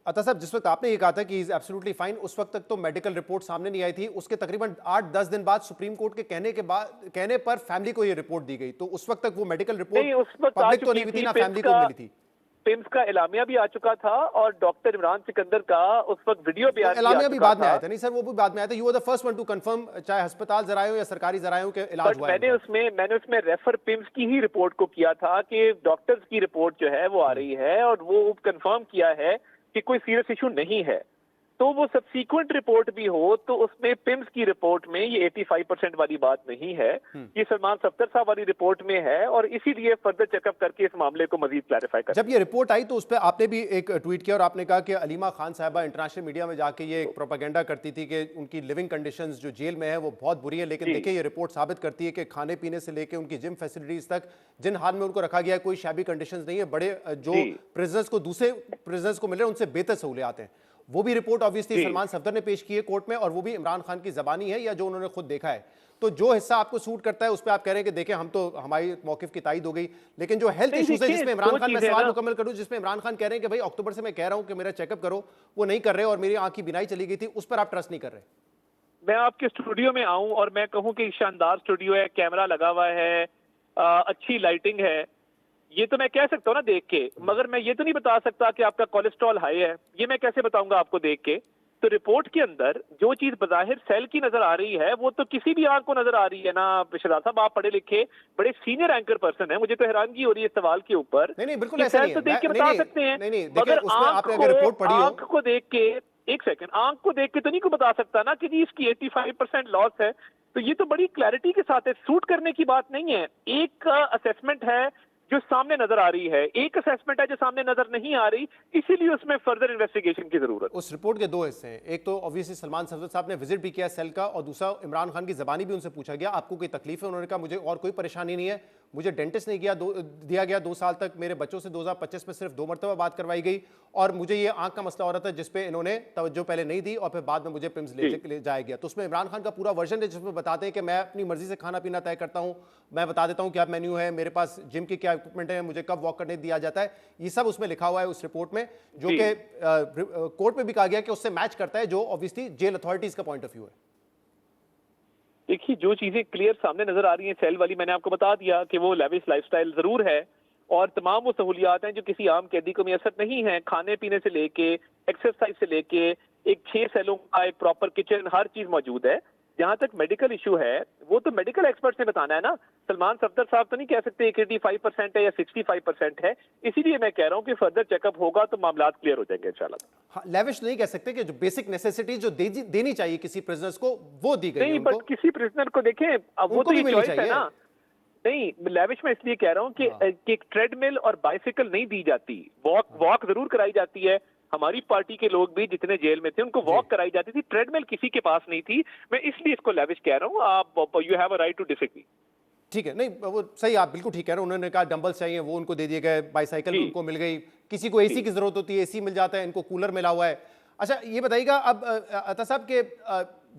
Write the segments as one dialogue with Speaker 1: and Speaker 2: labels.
Speaker 1: अता साहब, जिस वक्त आपने ये कहा था कि इज एब्सोल्युटली फाइन, उस वक्त तक तो मेडिकल रिपोर्ट सामने नहीं आई थी। उसके तकरीबन 8-10 दिन बाद सुप्रीम कोर्ट के कहने पर फैमिली को ये रिपोर्ट दी गई। तो उस वक्त तक वो मेडिकल रिपोर्ट
Speaker 2: नहीं, उस वक्त आ
Speaker 1: पब्लिक तो नहीं
Speaker 2: चुकी
Speaker 1: हुई थी,
Speaker 2: थी
Speaker 1: ना फैमिली को मिली थी।
Speaker 2: पिम्स का एलामिया भी आ चुका था और डॉक्टर इमरान सिकंदर का उस वक्त वीडियो
Speaker 1: वो
Speaker 2: बयान भी आ
Speaker 1: एलामिया भी
Speaker 2: चुका
Speaker 1: बाद में
Speaker 2: था।
Speaker 1: आया था। नहीं सर, वो भी बाद में आया था। You are the first one to confirm, चाहे अस्पताल जराए हो या सरकारी जराए हो, के इलाज
Speaker 2: बट
Speaker 1: हुआ है उनका।
Speaker 2: मैंने उसमें रेफर पिम्स की ही रिपोर्ट को किया था कि डॉक्टर्स की रिपोर्ट जो है वो आ रही है और वो कंफर्म किया है कि कोई सीरियस इशू नहीं है। तो वो सब्सीक्वेंट रिपोर्ट भी हो तो उसमें पिम्स की रिपोर्ट में ये 85% वाली बात नहीं है, ये सलमान सफ्दर साहब वाली रिपोर्ट में है और इसीलिए फर्दर चेकअप करके इस मामले को मजीद क्लैरिफाई कर।
Speaker 1: जब ये रिपोर्ट आई तो उस पर आपने भी एक ट्वीट किया और आपने कहा कि अलीमा खान साहबा इंटरनेशनल मीडिया में जाके ये एक प्रोपेगेंडा करती थी कि उनकी लिविंग कंडीशंस जो जेल में है वो बहुत बुरी है। लेकिन देखिए, ये रिपोर्ट साबित करती है कि खाने पीने से लेकर उनकी जिम फैसिलिटीज तक जिन हाल में उनको रखा गया है, कोई शैबी कंडीशंस नहीं है। बड़े जो प्रिजनर्स को दूसरे प्रिजनर्स को मिल रहे हैं उनसे बेहतर सहूलियात हैं। वो भी रिपोर्ट ऑब्वियसली सलमान सफदर ने पेश की है कोर्ट में, और वो भी इमरान खान की जबानी है या जो उन्होंने खुद देखा है। तो जो हिस्सा आपको सूट करता है उस पर आप कह रहे हैं कि देखें, हम तो हमारी मौकिफ की तायद हो गई। लेकिन जो हेल्थ इश्यूज है जिसमें इमरान खान, मैं सवाल मुकम्मल करूं, जिसमें इमरान खान कह रहे हैं कि भाई अक्टूबर से मैं कह रहा हूं कि मेरा चेकअप करो, वो नहीं कर रहे और मेरी आंख की बिनाई चली गई थी, उस पर आप ट्रस्ट नहीं कर रहे।
Speaker 2: मैं आपके स्टूडियो में आऊं और मैं कहूं कि शानदार स्टूडियो है, कैमरा लगा हुआ है, अच्छी लाइटिंग है, ये तो मैं कह सकता हूं ना देख के, मगर मैं ये तो नहीं बता सकता कि आपका कोलेस्ट्रॉल हाई है। ये मैं कैसे बताऊंगा आपको देख के? तो रिपोर्ट के अंदर जो चीज बज़ाहिर सेल की नजर आ रही है वो तो किसी भी आंख को नजर आ रही है ना। शहजाद साहब, आप पढ़े लिखे बड़े सीनियर एंकर पर्सन है, मुझे तो हैरानगी हो रही है इस सवाल के ऊपर।
Speaker 1: नहीं, बिल्कुल ऐसा नहीं है।
Speaker 2: तो देख के बता सकते हैं,
Speaker 1: नहीं,
Speaker 2: मगर
Speaker 1: आपने अगर रिपोर्ट पढ़ी हो,
Speaker 2: आंख को देख के, एक सेकंड, आंख को देख के तो नहीं को बता सकता ना कि जी इसकी 85% लॉस है। तो ये तो बड़ी क्लैरिटी के साथ है, सूट करने की बात नहीं है। एक असेसमेंट है जो सामने नजर आ रही है, एक असेसमेंट है जो सामने नजर नहीं आ रही, इसीलिए उसमें फर्दर इन्वेस्टिगेशन की जरूरत।
Speaker 1: उस रिपोर्ट के दो हिस्से हैं। एक तो ऑब्वियसली सलमान सफदर साहब ने विजिट भी किया सेल का, और दूसरा इमरान खान की जबानी भी उनसे पूछा गया, आपको कोई तकलीफ है? उन्होंने कहा मुझे और कोई परेशानी नहीं है, मुझे डेंटिस्ट नहीं दिया गया 2 साल तक, मेरे बच्चों से 2025 में सिर्फ 2 मरतबा बात करवाई गई, और मुझे ये आंख का मसला हो रहा था जिसपे इन्होंने तवज्जो पहले नहीं दी और फिर बाद में मुझे पिम्स ले जाया गया। तो उसमें इमरान खान का पूरा वर्जन है जिसमें बताते हैं कि मैं अपनी मर्जी से खाना पीना तय करता हूं, मैं बता देता हूं क्या मेन्यू है, मेरे पास जिम की क्या इक्विपमेंट है, मुझे कब वॉक करने दिया जाता है। ये सब उसमें लिखा हुआ है उस रिपोर्ट में, जो कि कोर्ट में भी कहा गया कि उससे मैच करता है जो ऑब्वियसली जेल अथॉरिटीज का पॉइंट ऑफ व्यू है।
Speaker 2: देखिए, जो चीजें क्लियर सामने नजर आ रही हैं सेल वाली, मैंने आपको बता दिया कि वो लेविश लाइफस्टाइल जरूर है और तमाम वो सहूलियात हैं जो किसी आम कैदी को मैसर नहीं है। खाने पीने से लेके, एक्सरसाइज से लेके, एक 6 सेलों का एक प्रॉपर किचन, हर चीज मौजूद है। जहां तक मेडिकल इशू है वो तो मेडिकल एक्सपर्ट ने बताना है ना। सलमान सफदर साहब तो नहीं कह सकते 85% है या 65% है। इसीलिए मैं कह रहा हूं कि फर्दर चेकअप होगा तो मामला क्लियर हो जाएंगे इंशाल्लाह।
Speaker 1: हाँ, लेविश नहीं कह सकते कि जो बेसिक नेसेसिटी जो देनी चाहिए किसी प्रिजनर्स को वो दी गई
Speaker 2: नहीं, बट किसी प्रिजनर को देखें, अब वो तो ये चॉइस है ना। नहीं, लेविश में इसलिए कह रहा हूं कि एक ट्रेडमिल और बाइसिकल नहीं दी जाती, वॉक जरूर कराई जाती है। हमारी पार्टी के लोग भी जितने जेल में थे उनको वॉक कराई जाती थी, ट्रेडमिल किसी के पास नहीं थी। मैं इसलिए इसको लेविश कह रहा हूं। आप you have a right to disagree.
Speaker 1: ठीक है, नहीं वो सही, आप बिल्कुल ठीक कह रहे हैं। उन्होंने कहा डंबल्स चाहिए, वो उनको दे दिए गए, बाइसाइकिल उनको मिल गई, किसी को एसी की जरूरत होती है एसी मिल जाता है, इनको कूलर मिला हुआ है। अच्छा, ये बताइएगा अब अता साहब के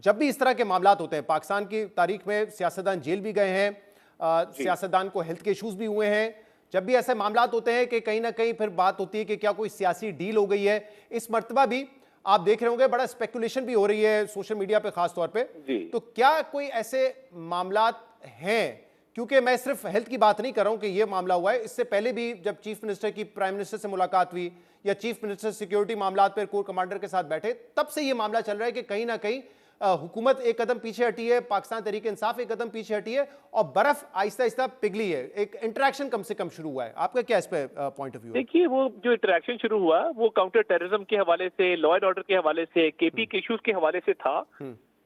Speaker 1: जब भी इस तरह के मामलात होते हैं, पाकिस्तान की तारीख में सियासतदान जेल भी गए हैं, सियासतदान को हेल्थ के इश्यूज भी हुए हैं, जब भी ऐसे मामलात होते हैं कि कहीं ना कहीं फिर बात होती है कि क्या कोई सियासी डील हो गई है। इस मर्तबा भी आप देख रहे होंगे बड़ा स्पेकुलेशन भी हो रही है सोशल मीडिया पे खास तौर पे, तो क्या कोई ऐसे मामलात हैं? क्योंकि मैं सिर्फ हेल्थ की बात नहीं कर रहा हूं कि यह मामला हुआ है, इससे पहले भी जब चीफ मिनिस्टर की प्राइम मिनिस्टर से मुलाकात हुई या चीफ मिनिस्टर सिक्योरिटी मामलात पर कोर कमांडर के साथ बैठे, तब से यह मामला चल रहा है कि कहीं ना कहीं हुकूमत एक कदम पीछे हटी है, पाकिस्तान तहरीक इंसाफ एक कदम पीछे हटी है और बर्फ आहिस्ता आहिस्ता पिघली है। एक इंटरेक्शन कम से कम शुरू हुआ है। आपका क्या इस पे पॉइंट ऑफ व्यू है?
Speaker 2: देखिए, वो जो इंटरेक्शन शुरू हुआ वो काउंटर टेररिज्म के हवाले से, लॉ एंड ऑर्डर के हवाले से, केपी के इश्यूज के हवाले से था।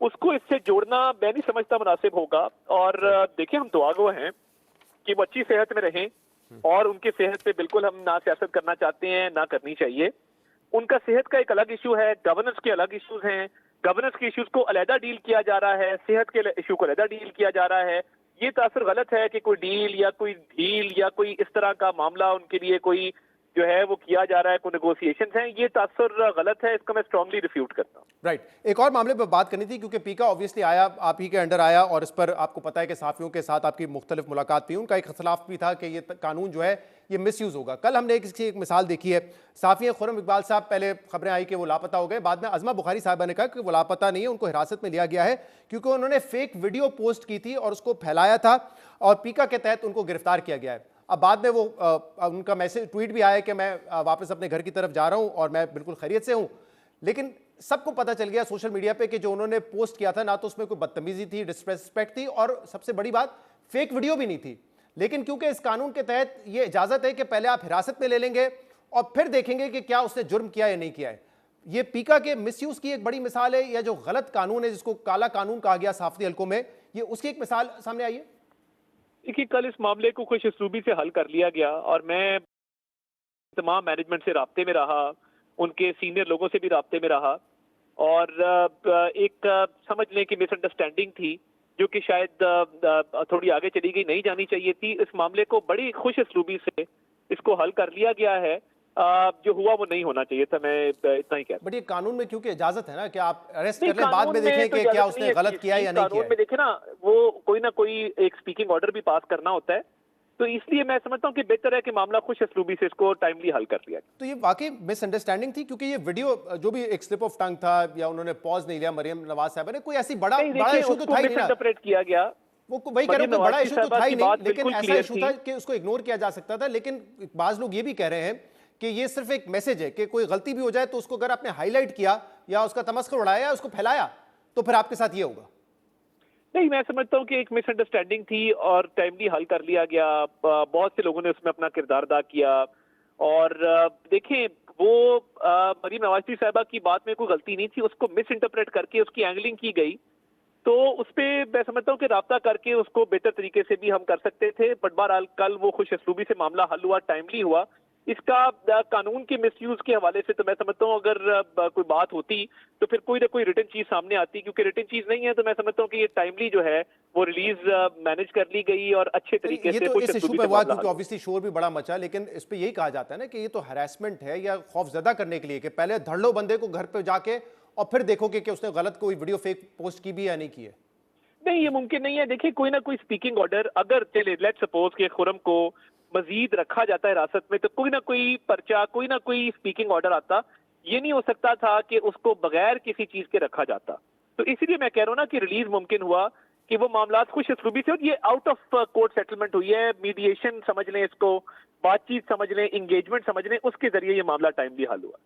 Speaker 2: उसको इससे जोड़ना मैं नहीं समझता मुनासिब होगा। और देखिए, हम दुआगो हैं कि वो अच्छी सेहत में रहें और उनकी सेहत पे बिल्कुल हम ना सियासत करना चाहते हैं, ना करनी चाहिए। उनका सेहत का एक अलग इशू है, गवर्नेंस के अलग इश्यूज हैं। गवर्नेंस के इश्यूज को अलहदा डील किया जा रहा है, सेहत के इशू को अलहदा डील किया जा रहा है। ये तासर गलत है कि कोई डील या कोई ढील या कोई इस तरह का मामला उनके लिए कोई जो है वो किया जा रहा है, कोई नेगोशिएशंस हैं, ये तासुर गलत है, इसको मैं स्ट्रांगली रिफ्यूट करता हूँ।
Speaker 1: राइट। एक और मामले पर बात करनी थी, क्योंकि पीका ऑब्वियसली आया, आप ही के अंडर आया, और इस पर आपको पता है कि साफियों के साथ आपकी मुख्तलिफ मुलाकात थी, उनका एक खिलाफ भी था कि ये कानून जो है ये मिसयूज होगा। कल हमने एक मिसाल देखी है, साफिया खुर्रम इकबाल साहब, पहले खबरें आई कि वो लापता हो गए, बाद में अज़मा बुखारी साहबा ने कहा कि वो लापता नहीं है, उनको हिरासत में लिया गया है क्योंकि उन्होंने फेक वीडियो पोस्ट की थी और उसको फैलाया था, और पीका के तहत उनको गिरफ्तार किया गया है। अब बाद में वो उनका मैसेज ट्वीट भी आया कि मैं वापस अपने घर की तरफ जा रहा हूं और मैं बिल्कुल खैरियत से हूं, लेकिन सबको पता चल गया सोशल मीडिया पे कि जो उन्होंने पोस्ट किया था ना तो उसमें कोई बदतमीजी थी, डिसरेस्पेक्ट थी, और सबसे बड़ी बात फेक वीडियो भी नहीं थी। लेकिन क्योंकि इस कानून के तहत ये इजाजत है कि पहले आप हिरासत में ले लेंगे और फिर देखेंगे कि क्या उसने जुर्म किया या नहीं किया है। ये पीका के मिसयूज की एक बड़ी मिसाल है, या जो गलत कानून है जिसको काला कानून कहा गया साफती हल्कों में, ये उसकी एक मिसाल सामने आई है।
Speaker 2: देखिए, कल इस मामले को खुश उसलूबी से हल कर लिया गया और मैं तमाम मैनेजमेंट से राब्ते में रहा, उनके सीनियर लोगों से भी राब्ते में रहा, और एक समझ लें कि मिसअंडरस्टैंडिंग थी जो कि शायद थोड़ी आगे चली गई, नहीं जानी चाहिए थी। इस मामले को बड़ी खुश उसलूबी से इसको हल कर लिया गया है। जो हुआ वो नहीं होना चाहिए था, मैं इतना ही कहता।
Speaker 1: बट ये कानून में क्योंकि इजाजत है ना कि आप अरेस्ट
Speaker 2: नहीं,
Speaker 1: कर लें, बाद में
Speaker 2: कानून
Speaker 1: देखें
Speaker 2: में तो
Speaker 1: कि क्या
Speaker 2: इजाजत
Speaker 1: उसने
Speaker 2: नहीं है
Speaker 1: गलत किया या नहीं किया
Speaker 2: कानून
Speaker 1: है।
Speaker 2: में देखे ना, वो कोई ना कोई एक स्पीकिंग ऑर्डर भी पास करना होता है, तो इसलिए मैं समझता हूँ कि बेहतर है कि मामला खुश उसलूबी से इसको टाइमली हल कर लिया।
Speaker 1: तो ये वाकई मिसअंडरस्टैंडिंग थी, क्योंकि ये वीडियो जो भी एक स्लिप ऑफ टंग था या उन्होंने पॉज नहीं लिया मरियम नवाज साहब ने, कोई ऐसी बड़ा इशू तो था ही नहीं ना।
Speaker 2: मिसइंटरप्रेट किया गया,
Speaker 1: वो वही कह रहा हूं कि बड़ा इशू तो था ही नहीं, लेकिन ऐसा इशू था कि उसको इग्नोर किया जा सकता था। लेकिन बाज लोग ये भी कह रहे हैं कि ये सिर्फ एक मैसेज है कि कोई गलती भी हो जाए तो उसको अगर आपने हाईलाइट किया या उसका तमस्खुर उड़ाया या उसको फैलाया तो फिर आपके साथ ये होगा।
Speaker 2: नहीं, मैं समझता हूँ कि एक मिसअंडरस्टैंडिंग थी और टाइमली हल कर लिया गया। बहुत से लोगों ने उसमें अपना किरदार अदा किया, और देखें वो मरीम नवाज साहिबा की बात में कोई गलती नहीं थी, उसको मिस इंटरप्रेट करके उसकी एंगलिंग की गई, तो उस पर मैं समझता हूँ कि राब्ता करके उसको बेहतर तरीके से भी हम कर सकते थे। बट बहरहाल कल वो खुश उसलूबी से मामला हल हुआ, टाइमली हुआ। इसका कानून के मिसयूज के हवाले से तो मैं समझता हूँ अगर कोई बात होती तो फिर कोई ना कोई रिटन चीज सामने आती, क्योंकि रिटन चीज नहीं है, तो मैं समझता हूँ कि ये टाइमली जो है वो रिलीज मैनेज कर ली गई और अच्छे तरीके
Speaker 1: ये
Speaker 2: से
Speaker 1: तो इस इशू पे हुआ क्योंकि ऑब्वियसली शोर भी बड़ा मचा, लेकिन इस पे यही कहा जाता है ना कि ये तो हरासमेंट है या खौफजदा करने के लिए कि पहले धड़ लो बंदे को घर पे जाके और फिर देखोगे कि उसने गलत कोई वीडियो फेक पोस्ट की भी या नहीं की है।
Speaker 2: नहीं, ये मुमकिन नहीं है। देखिए, कोई ना कोई स्पीकिंग ऑर्डर अगर चले, लेट्स सपोज कि खुर्रम को मजीद रखा जाता है हिरासत में, तो कोई ना कोई पर्चा, कोई ना कोई स्पीकिंग ऑर्डर आता। ये नहीं हो सकता था कि उसको बगैर किसी चीज के रखा जाता। तो इसीलिए मैं कह रहा हूँ ना कि रिलीज मुमकिन हुआ कि वो मामला खुश उसलूबी से, और ये आउट ऑफ कोर्ट सेटलमेंट हुई है, मीडिएशन समझ लें इसको, बातचीत समझ लें, इंगेजमेंट समझ लें, उसके जरिए ये मामला टाइमली हल हुआ।